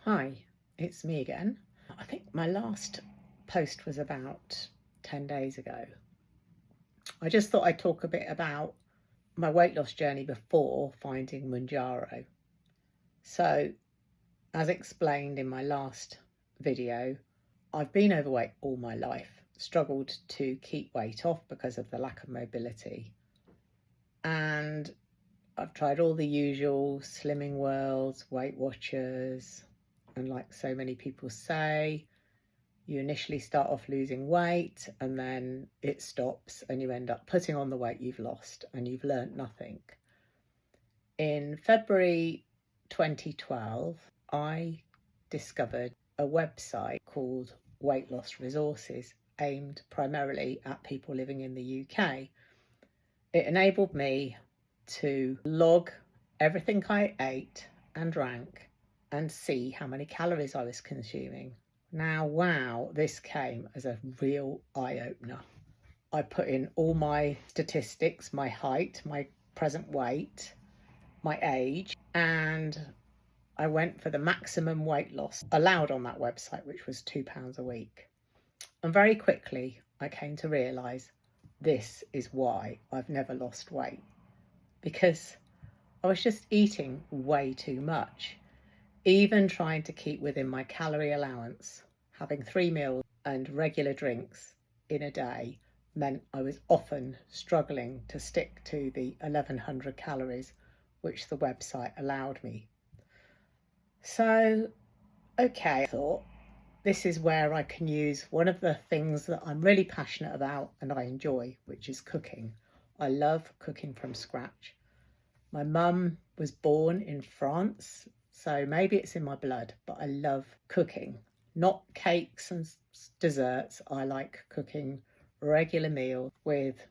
Hi, it's me again. I think my last post was about 10 days ago. I just thought I'd talk a bit about my weight loss journey before finding Mounjaro. So, as explained in my last video, I've been overweight all my life, struggled to keep weight off because of the lack of mobility. And I've tried all the usual Slimming Worlds, Weight Watchers, and like so many people say, you initially start off losing weight and then it stops and you end up putting on the weight you've lost and you've learnt nothing. In February 2012, I discovered a website called Weight Loss Resources, aimed primarily at people living in the UK. It enabled me to log everything I ate and drank and see how many calories I was consuming. Now, wow, this came as a real eye-opener. I put in all my statistics, my height, my present weight, my age, and I went for the maximum weight loss allowed on that website, which was £2 a week. And very quickly, I came to realise this is why I've never lost weight, because I was just eating way too much. Even trying to keep within my calorie allowance, having 3 meals and regular drinks in a day meant I was often struggling to stick to the 1100 calories which the website allowed me. So, okay, I thought this is where I can use one of the things that I'm really passionate about and I enjoy, which is cooking. I love cooking from scratch. My mum was born in France, so maybe it's in my blood, but I love cooking. Not cakes and desserts. I like cooking regular meals with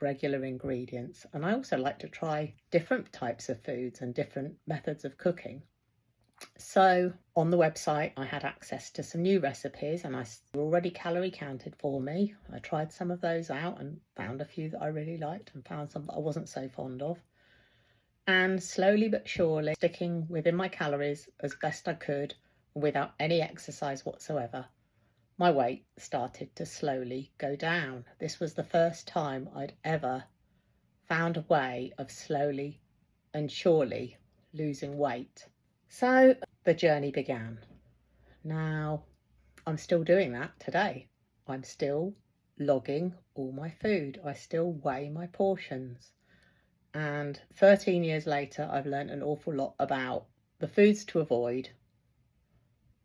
regular ingredients. And I also like to try different types of foods and different methods of cooking. So on the website, I had access to some new recipes and I already calorie counted for me. I tried some of those out and found a few that I really liked and found some that I wasn't so fond of. And slowly but surely, sticking within my calories as best I could without any exercise whatsoever, my weight started to slowly go down. This was the first time I'd ever found a way of slowly and surely losing weight. So the journey began. Now, I'm still doing that today. I'm still logging all my food. I still weigh my portions. And 13 years later, I've learned an awful lot about the foods to avoid,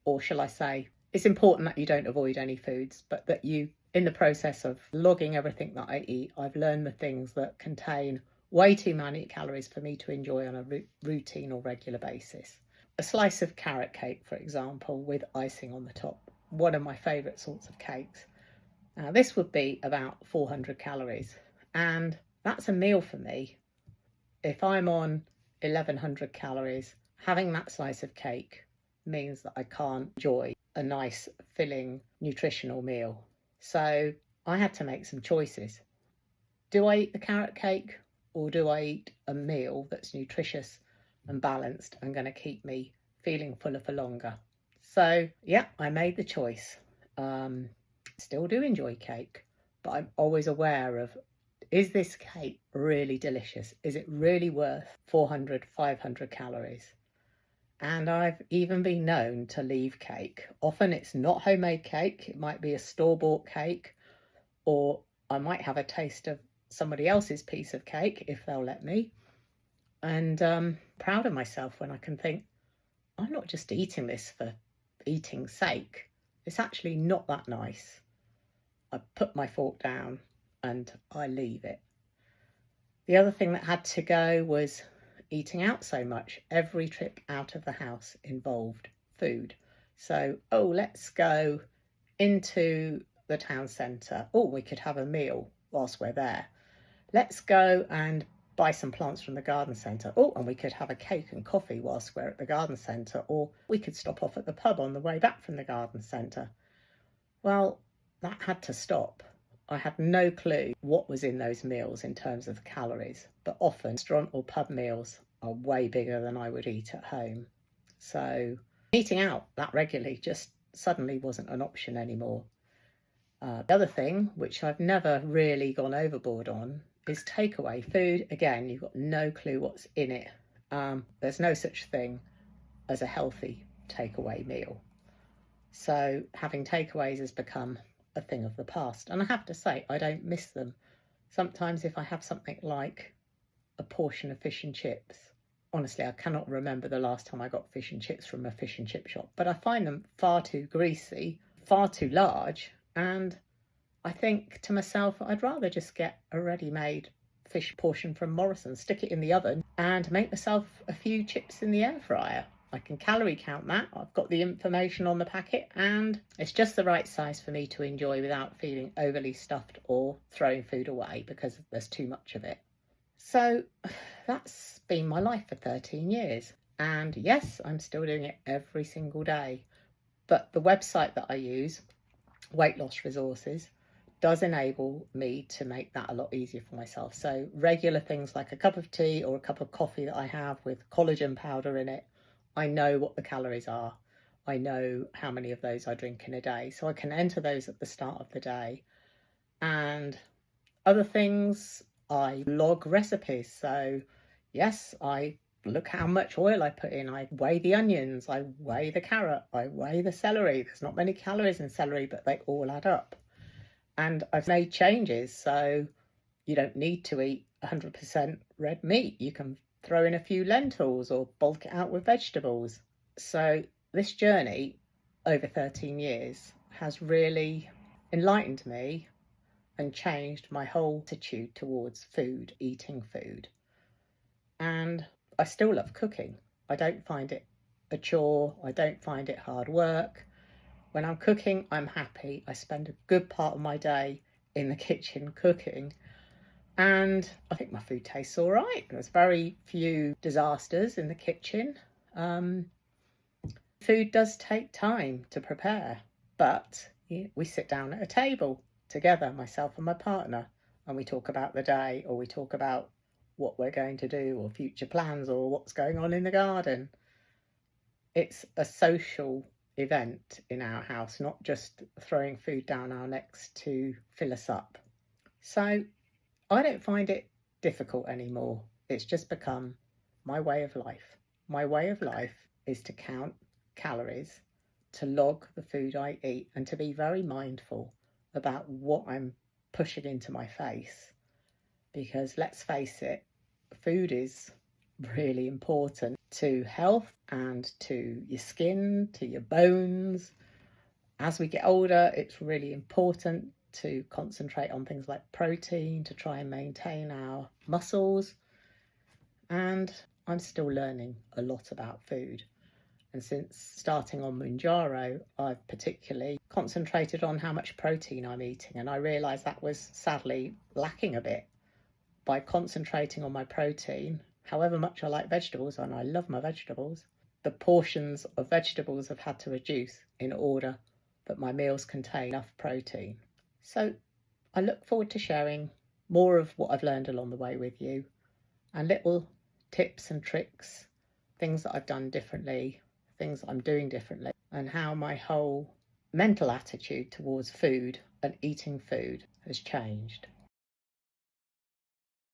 or shall I say, it's important that you don't avoid any foods, but that you, in the process of logging everything that I eat, I've learned the things that contain way too many calories for me to enjoy on a routine or regular basis. A slice of carrot cake, for example, with icing on the top, one of my favourite sorts of cakes. Now, this would be about 400 calories, and that's a meal for me. If I'm on 1100 calories, having that slice of cake means that I can't enjoy a nice, filling, nutritional meal. So I had to make some choices. Do I eat the carrot cake or do I eat a meal that's nutritious and balanced and going to keep me feeling fuller for longer? So yeah, I made the choice. Still do enjoy cake, but I'm always aware of, is this cake really delicious? Is it really worth 400, 500 calories? And I've even been known to leave cake. Often it's not homemade cake. It might be a store-bought cake, or I might have a taste of somebody else's piece of cake if they'll let me. And proud of myself when I can think, I'm not just eating this for eating's sake. It's actually not that nice. I put my fork down and I leave it. The other thing that had to go was eating out so much. Every trip out of the house involved food. So, let's go into the town centre. We could have a meal whilst we're there. Let's go and buy some plants from the garden centre. And we could have a cake and coffee whilst we're at the garden centre. Or we could stop off at the pub on the way back from the garden centre. Well, that had to stop. I had no clue what was in those meals in terms of calories, but often restaurant or pub meals are way bigger than I would eat at home. So Eating out that regularly just suddenly wasn't an option anymore. The other thing, which I've never really gone overboard on, is takeaway food. Again, you've got no clue what's in it. There's no such thing as a healthy takeaway meal. So having takeaways has become a thing of the past. And I have to say, I don't miss them. Sometimes if I have something like a portion of fish and chips, honestly, I cannot remember the last time I got fish and chips from a fish and chip shop, but I find them far too greasy, far too large, and I think to myself, I'd rather just get a ready-made fish portion from Morrison's, stick it in the oven and make myself a few chips in the air fryer. I can calorie count that. I've got the information on the packet and it's just the right size for me to enjoy without feeling overly stuffed or throwing food away because there's too much of it. So that's been my life for 13 years. And yes, I'm still doing it every single day. But the website that I use, Weight Loss Resources, does enable me to make that a lot easier for myself. So regular things like a cup of tea or a cup of coffee that I have with collagen powder in it, I know what the calories are. I know how many of those I drink in a day. So I can enter those at the start of the day. And other things, I log recipes. So yes, I look how much oil I put in. I weigh the onions, I weigh the carrot, I weigh the celery. There's not many calories in celery, but they all add up. And I've made changes. So you don't need to eat 100% red meat. You can throw in a few lentils or bulk it out with vegetables. So this journey over 13 years has really enlightened me and changed my whole attitude towards food, eating food. And I still love cooking. I don't find it a chore. I don't find it hard work. When I'm cooking, I'm happy. I spend a good part of my day in the kitchen cooking. And I think my food tastes all right. There's very few disasters in the kitchen. Food does take time to prepare, but we sit down at a table together, myself and my partner, and we talk about the day, or we talk about what we're going to do, or future plans, or what's going on in the garden. It's a social event in our house, not just throwing food down our necks to fill us up. So I don't find it difficult anymore. It's just become my way of life. My way of life is to count calories, to log the food I eat, and to be very mindful about what I'm pushing into my face. Because let's face it, food is really important to health and to your skin, to your bones. As we get older, it's really important to concentrate on things like protein to try and maintain our muscles. And I'm still learning a lot about food. And since starting on Mounjaro, I've particularly concentrated on how much protein I'm eating. And I realised that was sadly lacking a bit. By concentrating on my protein, however much I like vegetables, and I love my vegetables, the portions of vegetables have had to reduce in order that my meals contain enough protein. So I look forward to sharing more of what I've learned along the way with you, and little tips and tricks, things that I've done differently, things I'm doing differently, and how my whole mental attitude towards food and eating food has changed.